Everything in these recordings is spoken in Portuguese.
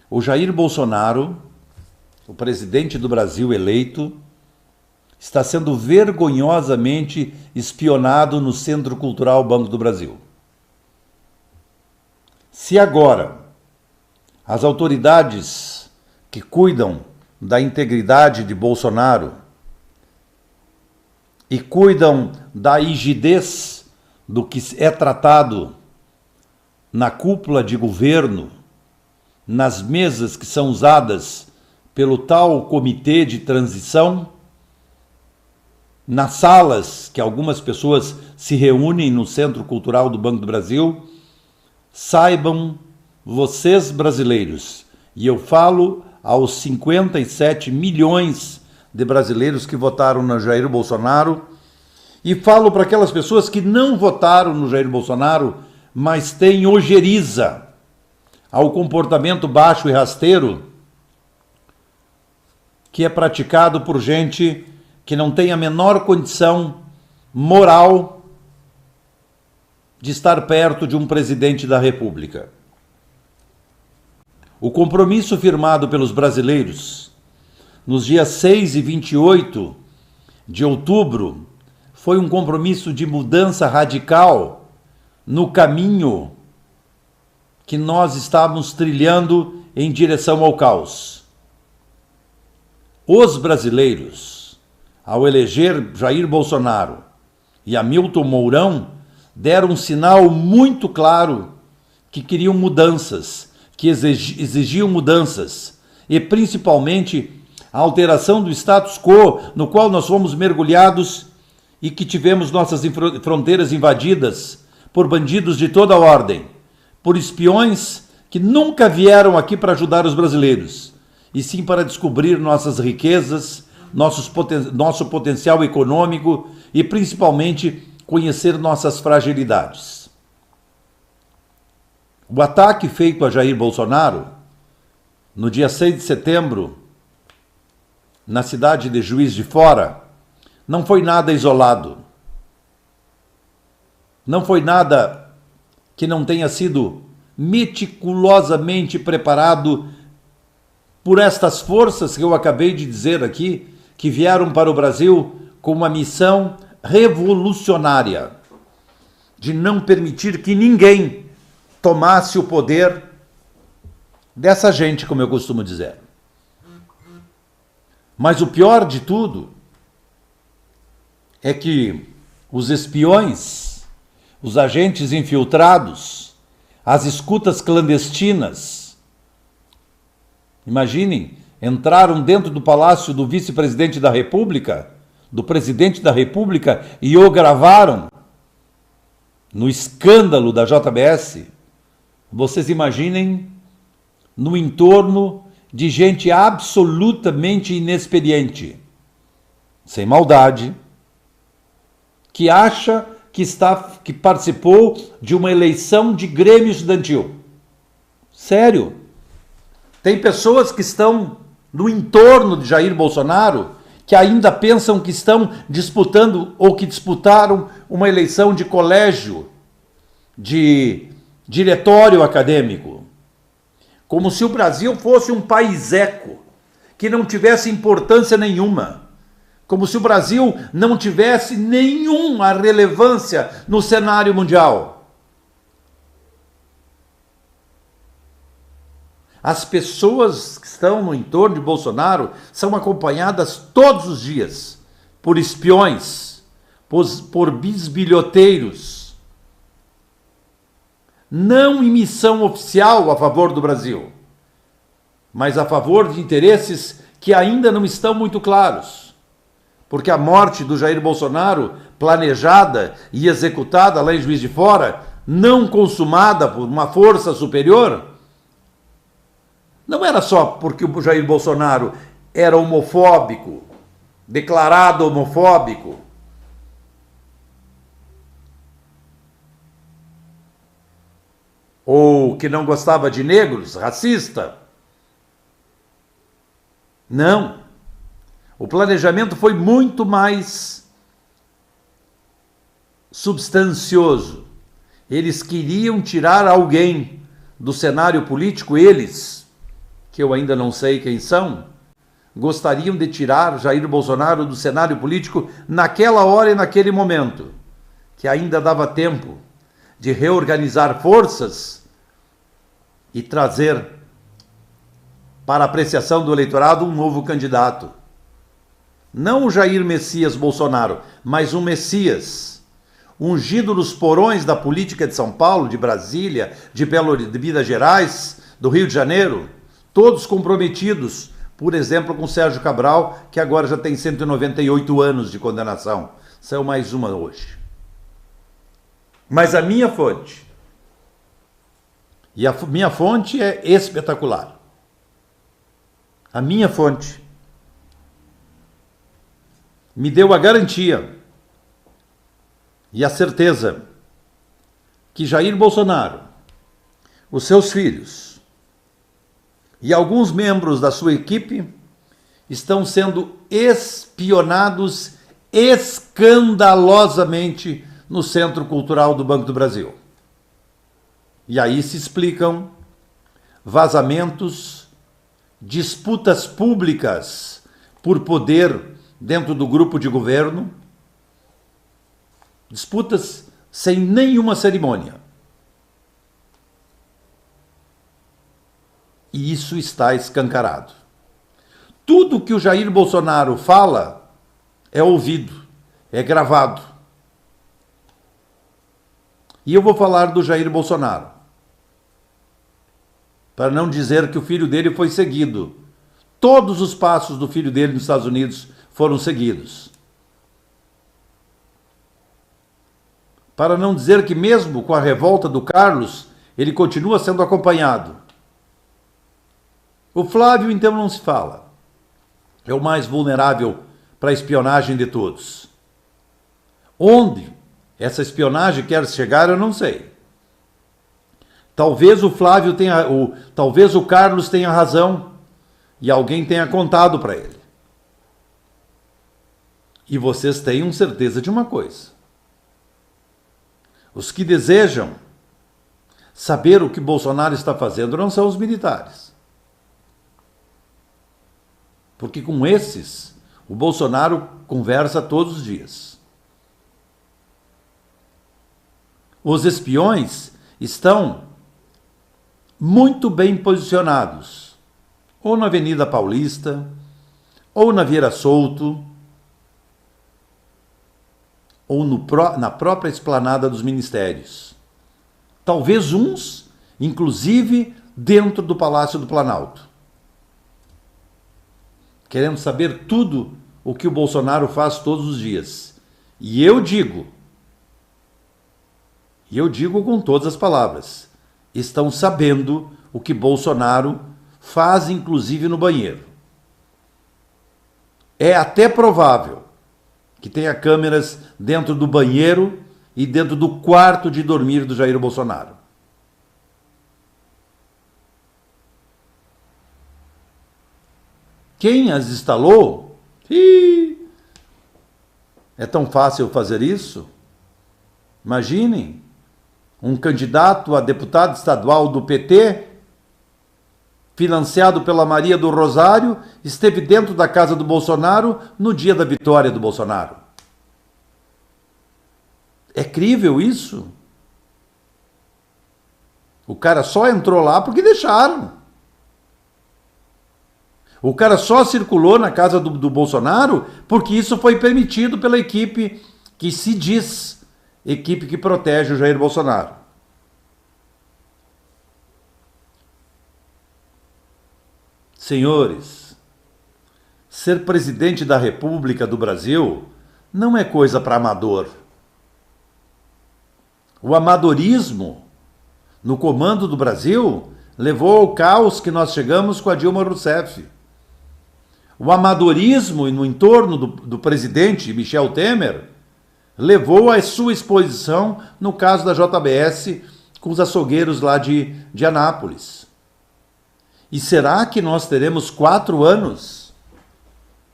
O Jair Bolsonaro, o presidente do Brasil eleito, está sendo vergonhosamente espionado no Centro Cultural Banco do Brasil. Se agora as autoridades que cuidam da integridade de Bolsonaro e cuidam da rigidez do que é tratado na cúpula de governo, nas mesas que são usadas pelo tal comitê de transição, nas salas que algumas pessoas se reúnem no Centro Cultural do Banco do Brasil, saibam vocês brasileiros, e eu falo aos 57 milhões de brasileiros que votaram no Jair Bolsonaro, e falo para aquelas pessoas que não votaram no Jair Bolsonaro, mas têm ojeriza ao comportamento baixo e rasteiro que é praticado por gente que não tem a menor condição moral de estar perto de um presidente da República. O compromisso firmado pelos brasileiros nos dias 6 e 28 de outubro foi um compromisso de mudança radical no caminho que nós estávamos trilhando em direção ao caos. Os brasileiros, ao eleger Jair Bolsonaro e Hamilton Mourão, deram um sinal muito claro que queriam mudanças, que exigiam mudanças, e principalmente a alteração do status quo no qual nós fomos mergulhados e que tivemos nossas fronteiras invadidas por bandidos de toda ordem, por espiões que nunca vieram aqui para ajudar os brasileiros, e sim para descobrir nossas riquezas, nosso potencial econômico e principalmente conhecer nossas fragilidades. O ataque feito a Jair Bolsonaro no dia 6 de setembro, na cidade de Juiz de Fora, não foi nada isolado. Não foi nada que não tenha sido meticulosamente preparado por estas forças que eu acabei de dizer aqui, que vieram para o Brasil com uma missão revolucionária de não permitir que ninguém tomasse o poder dessa gente, como eu costumo dizer. Mas o pior de tudo é que os espiões, os agentes infiltrados, as escutas clandestinas, imaginem, entraram dentro do palácio do vice-presidente da República, do presidente da República, e o gravaram no escândalo da JBS. Vocês imaginem no entorno de gente absolutamente inexperiente, sem maldade, que acha que participou de uma eleição de Grêmio Estudantil. Sério. Tem pessoas que estão no entorno de Jair Bolsonaro que ainda pensam que estão disputando ou que disputaram uma eleição de colégio, de diretório acadêmico. Como se o Brasil fosse um país-eco, que não tivesse importância nenhuma. Como se o Brasil não tivesse nenhuma relevância no cenário mundial. As pessoas que estão no entorno de Bolsonaro são acompanhadas todos os dias por espiões, por bisbilhoteiros, não em missão oficial a favor do Brasil, mas a favor de interesses que ainda não estão muito claros. Porque a morte do Jair Bolsonaro, planejada e executada lá em Juiz de Fora, não consumada por uma força superior, não era só porque o Jair Bolsonaro era homofóbico, declarado homofóbico. Ou que não gostava de negros, racista. Não. O planejamento foi muito mais substancioso. Eles queriam tirar alguém do cenário político, eles, que eu ainda não sei quem são, gostariam de tirar Jair Bolsonaro do cenário político naquela hora e naquele momento, que ainda dava tempo de reorganizar forças e trazer para apreciação do eleitorado um novo candidato. Não o Jair Messias Bolsonaro, mas um Messias, ungido nos porões da política de São Paulo, de Brasília, de Minas Gerais, do Rio de Janeiro, todos comprometidos, por exemplo, com Sérgio Cabral, que agora já tem 198 anos de condenação. Saiu mais uma hoje. Mas a minha fonte, e a minha fonte é espetacular. A minha fonte me deu a garantia e a certeza que Jair Bolsonaro, os seus filhos e alguns membros da sua equipe estão sendo espionados escandalosamente no Centro Cultural do Banco do Brasil. E aí se explicam vazamentos, disputas públicas por poder dentro do grupo de governo, disputas sem nenhuma cerimônia. E isso está escancarado. Tudo que o Jair Bolsonaro fala é ouvido, é gravado. E eu vou falar do Jair Bolsonaro, para não dizer que o filho dele foi seguido. Todos os passos do filho dele nos Estados Unidos foram seguidos. Para não dizer que mesmo com a revolta do Carlos, ele continua sendo acompanhado. O Flávio, então, não se fala. É o mais vulnerável para a espionagem de todos. Onde essa espionagem quer chegar, eu não sei. Talvez o Flávio tenha, talvez o Carlos tenha razão e alguém tenha contado para ele. E vocês tenham certeza de uma coisa. Os que desejam saber o que Bolsonaro está fazendo não são os militares. Porque com esses, o Bolsonaro conversa todos os dias. Os espiões estão muito bem posicionados, ou na Avenida Paulista, ou na Vieira Solto, ou na própria esplanada dos ministérios. Talvez uns, inclusive, dentro do Palácio do Planalto. Querendo saber tudo o que o Bolsonaro faz todos os dias. E eu digo com todas as palavras, estão sabendo o que Bolsonaro faz, inclusive no banheiro. É até provável que tenha câmeras dentro do banheiro e dentro do quarto de dormir do Jair Bolsonaro. Quem as instalou? É tão fácil fazer isso? Imaginem, um candidato a deputado estadual do PT, financiado pela Maria do Rosário, esteve dentro da casa do Bolsonaro no dia da vitória do Bolsonaro. É crível isso? O cara só entrou lá porque deixaram. O cara só circulou na casa do Bolsonaro porque isso foi permitido pela equipe que se diz equipe que protege o Jair Bolsonaro. Senhores, ser presidente da República do Brasil não é coisa para amador. O amadorismo no comando do Brasil levou ao caos que nós chegamos com a Dilma Rousseff. O amadorismo no entorno do presidente Michel Temer levou à sua exposição no caso da JBS com os açougueiros lá de Anápolis. E será que nós teremos 4 anos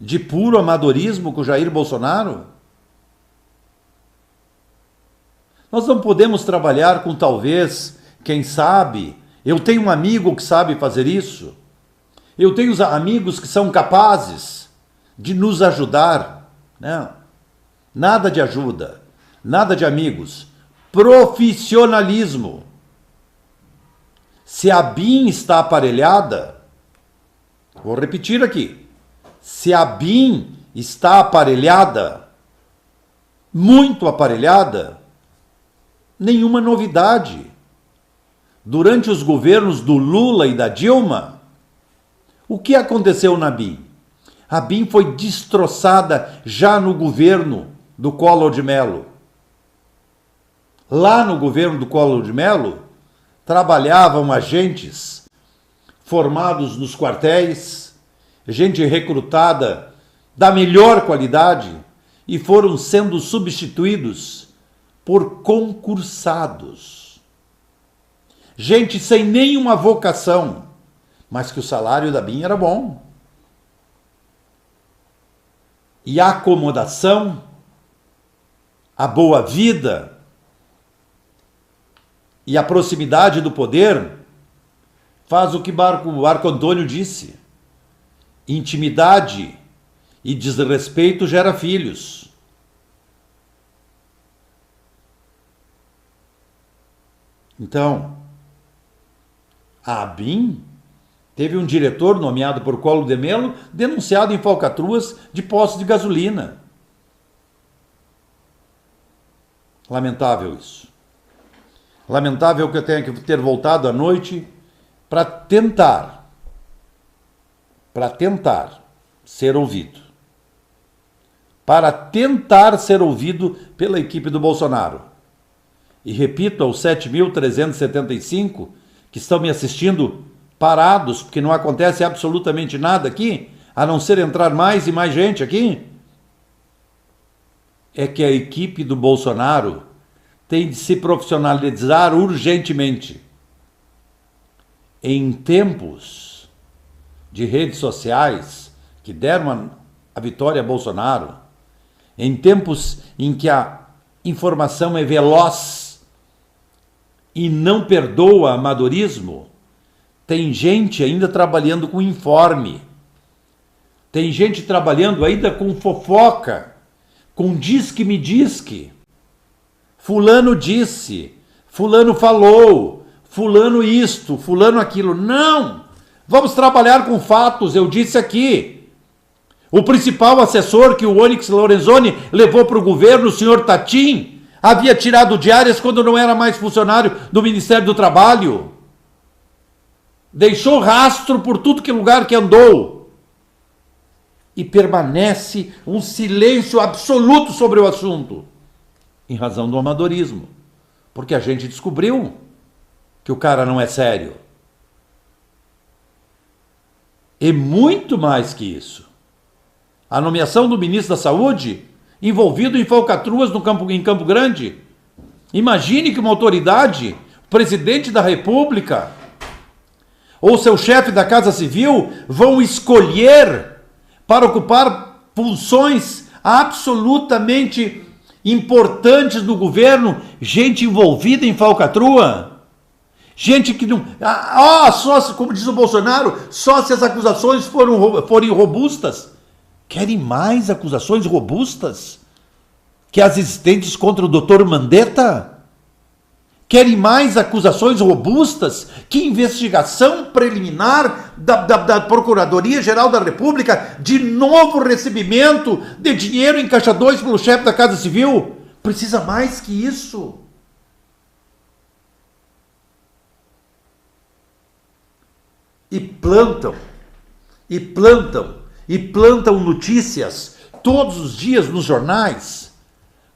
de puro amadorismo com Jair Bolsonaro? Nós não podemos trabalhar com talvez, quem sabe, eu tenho um amigo que sabe fazer isso, Eu tenho amigos que são capazes de nos ajudar. Não. Nada de ajuda, nada de amigos. Profissionalismo. Se a BIM está aparelhada, vou repetir aqui. Se a BIM está aparelhada, muito aparelhada, nenhuma novidade. Durante os governos do Lula e da Dilma, o que aconteceu na BIM? A BIM foi destroçada já no governo do Collor de Mello. Lá no governo do Collor de Mello, trabalhavam agentes formados nos quartéis, gente recrutada da melhor qualidade e foram sendo substituídos por concursados. Gente sem nenhuma vocação, mas que o salário da BIM era bom. E a acomodação, a boa vida e a proximidade do poder faz o que Marco Antônio disse. Intimidade e desrespeito gera filhos. Então, a ABIN teve um diretor nomeado por Collor de Mello denunciado em falcatruas de postos de gasolina. Lamentável isso. Lamentável que eu tenha que ter voltado à noite para tentar ser ouvido. Para tentar ser ouvido pela equipe do Bolsonaro. E repito aos 7.375 que estão me assistindo parados, porque não acontece absolutamente nada aqui, a não ser entrar mais e mais gente aqui, é que a equipe do Bolsonaro tem de se profissionalizar urgentemente. Em tempos de redes sociais que deram a vitória a Bolsonaro, em tempos em que a informação é veloz e não perdoa amadorismo, tem gente ainda trabalhando com informe, tem gente trabalhando ainda com fofoca, com diz-que-me diz-que. Fulano disse, fulano falou, fulano isto, fulano aquilo. Não! Vamos trabalhar com fatos, eu disse aqui. O principal assessor que o Onyx Lorenzoni levou para o governo, o senhor Tatim, havia tirado diárias quando não era mais funcionário do Ministério do Trabalho. Deixou rastro por tudo que lugar que andou. E permanece um silêncio absoluto sobre o assunto. Em razão do amadorismo. Porque a gente descobriu que o cara não é sério. E muito mais que isso. A nomeação do ministro da Saúde envolvido em falcatruas em Campo Grande. Imagine que uma autoridade, o presidente da República ou seu chefe da Casa Civil vão escolher para ocupar funções absolutamente importantes no governo, gente envolvida em falcatrua, gente que não... só, como diz o Bolsonaro, só se as acusações forem robustas. Querem mais acusações robustas que as existentes contra o Dr. Mandetta? Querem mais acusações robustas que investigação preliminar da Procuradoria-Geral da República de novo recebimento de dinheiro em caixa 2 pelo chefe da Casa Civil? Precisa mais que isso. E plantam notícias todos os dias nos jornais,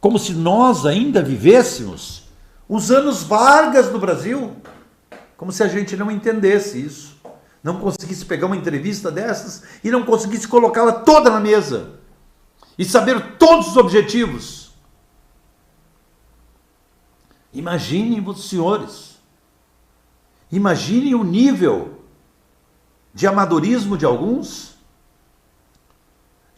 como se nós ainda vivêssemos os anos Vargas no Brasil, como se a gente não entendesse isso, não conseguisse pegar uma entrevista dessas e não conseguisse colocá-la toda na mesa e saber todos os objetivos. Imaginem os senhores, imaginem o nível de amadorismo de alguns,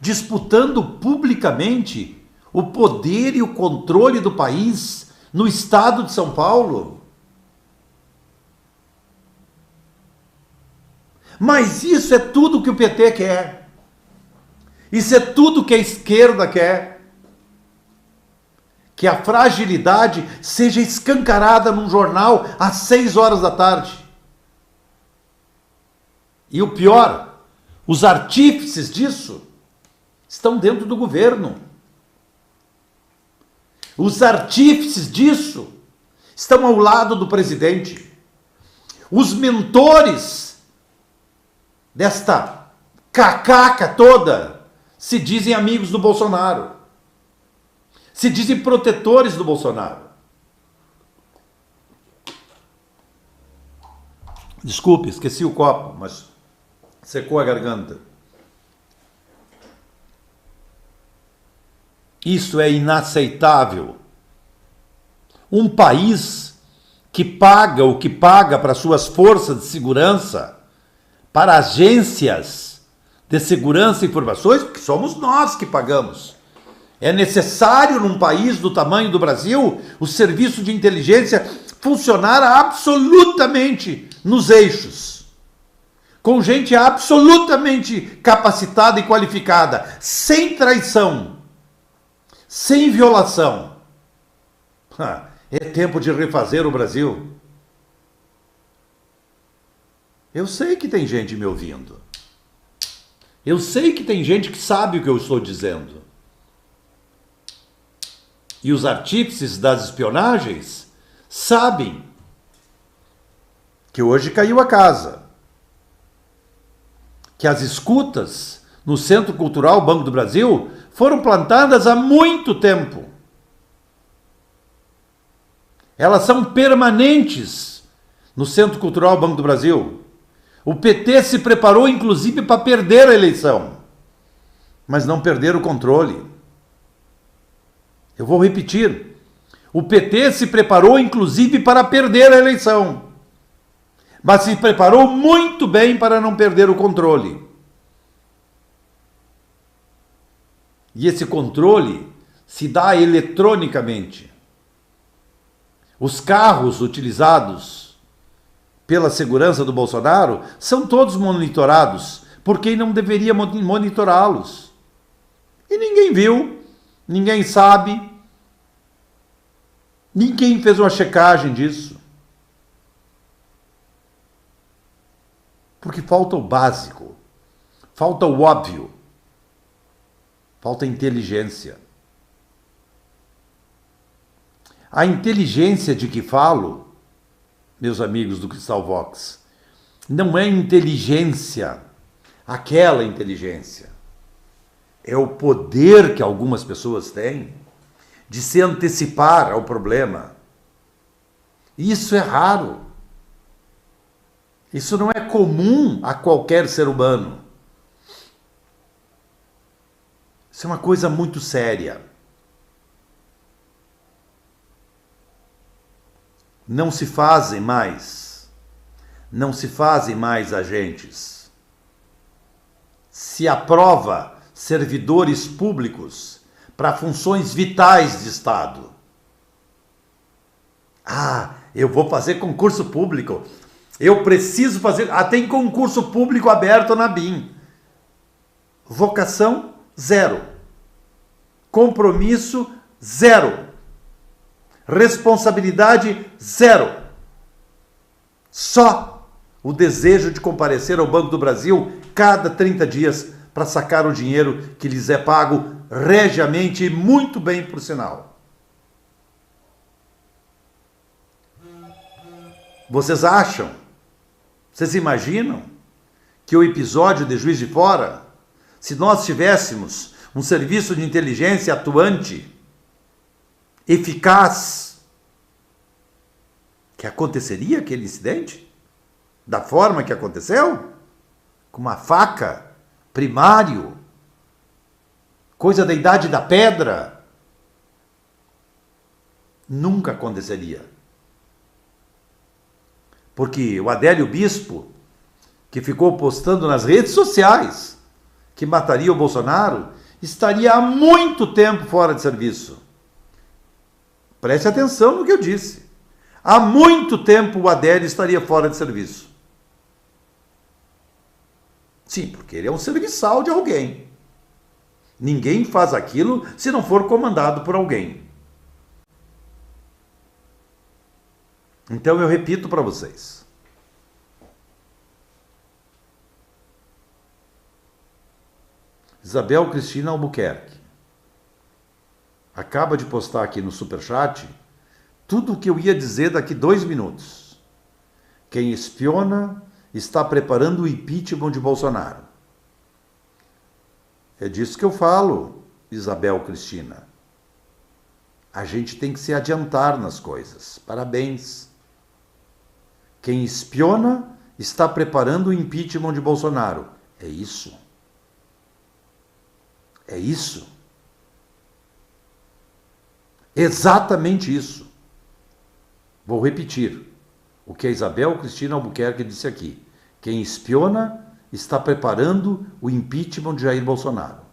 disputando publicamente o poder e o controle do país no estado de São Paulo. Mas isso é tudo que o PT quer. Isso é tudo que a esquerda quer. Que a fragilidade seja escancarada num jornal às 6 horas da tarde. E o pior, os artífices disso estão dentro do governo. Os artífices disso estão ao lado do presidente. Os mentores desta cacaca toda se dizem amigos do Bolsonaro. Se dizem protetores do Bolsonaro. Desculpe, esqueci o copo, mas secou a garganta. Isso é inaceitável. Um país que paga o que paga para suas forças de segurança, para agências de segurança e informações, porque somos nós que pagamos. É necessário, num país do tamanho do Brasil, o serviço de inteligência funcionar absolutamente nos eixos. Com gente absolutamente capacitada e qualificada, sem traição, sem violação. É tempo de refazer o Brasil. Eu sei que tem gente me ouvindo. Eu sei que tem gente que sabe o que eu estou dizendo. E os artífices das espionagens sabem que hoje caiu a casa. Que as escutas no Centro Cultural Banco do Brasil foram plantadas há muito tempo. Elas são permanentes no Centro Cultural Banco do Brasil. O PT se preparou, inclusive, para perder a eleição, mas não perder o controle. Eu vou repetir. O PT se preparou, inclusive, para perder a eleição, mas se preparou muito bem para não perder o controle. E esse controle se dá eletronicamente. Os carros utilizados pela segurança do Bolsonaro são todos monitorados por quem não deveria monitorá-los. E ninguém viu, ninguém sabe, ninguém fez uma checagem disso. Porque falta o básico, falta o óbvio, falta inteligência. A inteligência de que falo, meus amigos do Cristal Vox, não é inteligência, aquela inteligência. É o poder que algumas pessoas têm de se antecipar ao problema. Isso é raro. Isso não é comum a qualquer ser humano. Isso é uma coisa muito séria. Não se fazem mais agentes. Se aprova servidores públicos para funções vitais de Estado. Eu vou fazer concurso público. Eu preciso fazer... tem concurso público aberto na BIM. Vocação, 0. Compromisso, 0. Responsabilidade, 0. Só o desejo de comparecer ao Banco do Brasil cada 30 dias para sacar o dinheiro que lhes é pago regiamente e muito bem, por sinal. Vocês acham, vocês imaginam que o episódio de Juiz de Fora, se nós tivéssemos um serviço de inteligência atuante, eficaz, que aconteceria aquele incidente? Da forma que aconteceu? Com uma faca, primário, coisa da idade da pedra? Nunca aconteceria. Porque o Adélio Bispo, que ficou postando nas redes sociais que mataria o Bolsonaro, estaria há muito tempo fora de serviço. Preste atenção no que eu disse. Há muito tempo o Adélio estaria fora de serviço. Sim, porque ele é um serviçal de alguém. Ninguém faz aquilo se não for comandado por alguém. Então eu repito para vocês. Isabel Cristina Albuquerque acaba de postar aqui no Superchat tudo o que eu ia dizer daqui 2 minutos. Quem espiona está preparando o impeachment de Bolsonaro. É disso que eu falo, Isabel Cristina. A gente tem que se adiantar nas coisas. Parabéns. Quem espiona está preparando o impeachment de Bolsonaro. É isso. É isso. Exatamente isso. Vou repetir o que a Isabel Cristina Albuquerque disse aqui. Quem espiona está preparando o impeachment de Jair Bolsonaro.